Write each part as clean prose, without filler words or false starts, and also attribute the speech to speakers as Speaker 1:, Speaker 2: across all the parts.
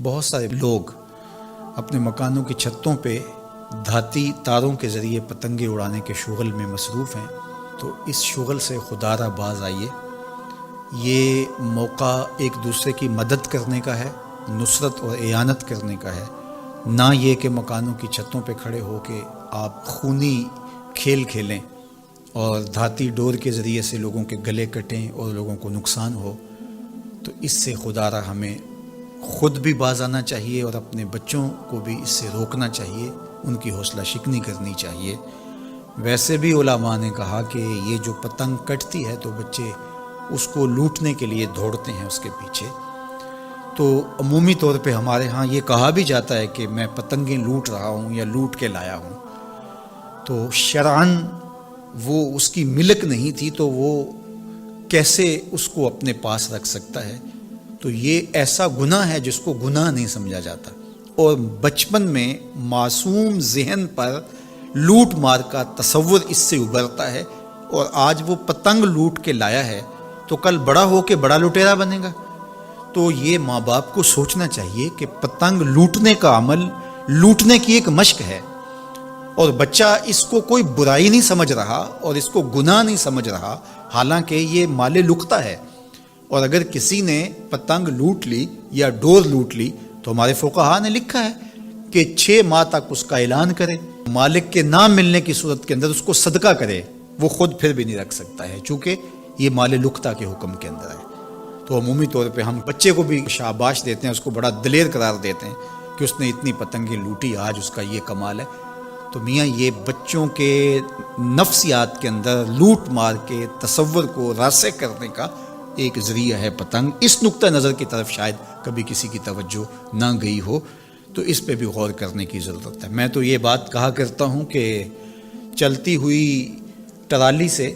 Speaker 1: بہت سارے لوگ اپنے مکانوں کی چھتوں پہ دھاتی تاروں کے ذریعے پتنگیں اڑانے کے شغل میں مصروف ہیں، تو اس شغل سے خدا را باز آئیے۔ یہ موقع ایک دوسرے کی مدد کرنے کا ہے، نصرت اور اعانت کرنے کا ہے، نہ یہ کہ مکانوں کی چھتوں پہ کھڑے ہو کے آپ خونی کھیل کھیلیں اور دھاتی ڈور کے ذریعے سے لوگوں کے گلے کٹیں اور لوگوں کو نقصان ہو۔ تو اس سے خدا را ہمیں خود بھی باز آنا چاہیے اور اپنے بچوں کو بھی اس سے روکنا چاہیے، ان کی حوصلہ شکنی کرنی چاہیے۔ ویسے بھی علماء نے کہا کہ یہ جو پتنگ کٹتی ہے تو بچے اس کو لوٹنے کے لیے دوڑتے ہیں اس کے پیچھے۔ تو عمومی طور پہ ہمارے ہاں یہ کہا بھی جاتا ہے کہ میں پتنگیں لوٹ رہا ہوں یا لوٹ کے لایا ہوں، تو شرعاً وہ اس کی ملک نہیں تھی تو وہ کیسے اس کو اپنے پاس رکھ سکتا ہے؟ تو یہ ایسا گناہ ہے جس کو گناہ نہیں سمجھا جاتا، اور بچپن میں معصوم ذہن پر لوٹ مار کا تصور اس سے ابھرتا ہے، اور آج وہ پتنگ لوٹ کے لایا ہے تو کل بڑا ہو کے بڑا لٹیرا بنے گا۔ تو یہ ماں باپ کو سوچنا چاہیے کہ پتنگ لوٹنے کا عمل لوٹنے کی ایک مشق ہے، اور بچہ اس کو کوئی برائی نہیں سمجھ رہا اور اس کو گناہ نہیں سمجھ رہا، حالانکہ یہ مال لقطہ ہے۔ اور اگر کسی نے پتنگ لوٹ لی یا ڈور لوٹ لی تو ہمارے فقہا نے لکھا ہے کہ 6 ماہ تک اس کا اعلان کرے، مالک کے نہ ملنے کی صورت کے اندر اس کو صدقہ کرے، وہ خود پھر بھی نہیں رکھ سکتا ہے چونکہ یہ مال لقطہ کے حکم کے اندر ہے۔ تو عمومی طور پہ ہم بچے کو بھی شاباش دیتے ہیں، اس کو بڑا دلیر قرار دیتے ہیں کہ اس نے اتنی پتنگیں لوٹی، آج اس کا یہ کمال ہے۔ تو میاں یہ بچوں کے نفسیات کے اندر لوٹ مار کے تصور کو راسخ کرنے کا ایک ذریعہ ہے پتنگ۔ اس نقطہ نظر کی طرف شاید کبھی کسی کی توجہ نہ گئی ہو، تو اس پہ بھی غور کرنے کی ضرورت ہے۔ میں تو یہ بات کہا کرتا ہوں کہ چلتی ہوئی ٹرالی سے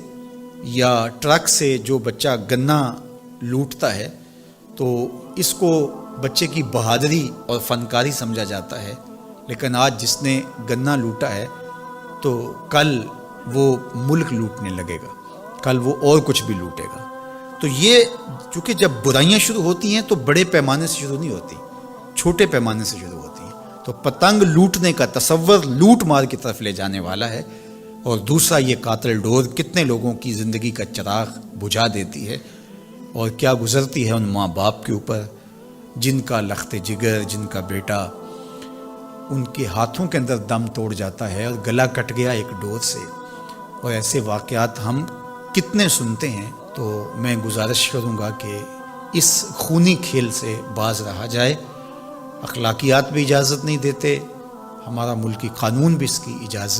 Speaker 1: یا ٹرک سے جو بچہ گنا لوٹتا ہے تو اس کو بچے کی بہادری اور فنکاری سمجھا جاتا ہے، لیکن آج جس نے گنا لوٹا ہے تو کل وہ ملک لوٹنے لگے گا، کل وہ اور کچھ بھی لوٹے گا۔ تو یہ چونکہ جب برائیاں شروع ہوتی ہیں تو بڑے پیمانے سے شروع نہیں ہوتی، چھوٹے پیمانے سے شروع ہوتی ہیں۔ تو پتنگ لوٹنے کا تصور لوٹ مار کی طرف لے جانے والا ہے، اور دوسرا یہ قاتل ڈور کتنے لوگوں کی زندگی کا چراغ بجھا دیتی ہے، اور کیا گزرتی ہے ان ماں باپ کے اوپر جن کا لخت جگر، جن کا بیٹا ان کے ہاتھوں کے اندر دم توڑ جاتا ہے اور گلا کٹ گیا ایک ڈور سے۔ اور ایسے واقعات ہم کتنے سنتے ہیں۔ تو میں گزارش کروں گا کہ اس خونی کھیل سے باز رہا جائے۔ اخلاقیات بھی اجازت نہیں دیتے، ہمارا ملکی قانون بھی اس کی اجازت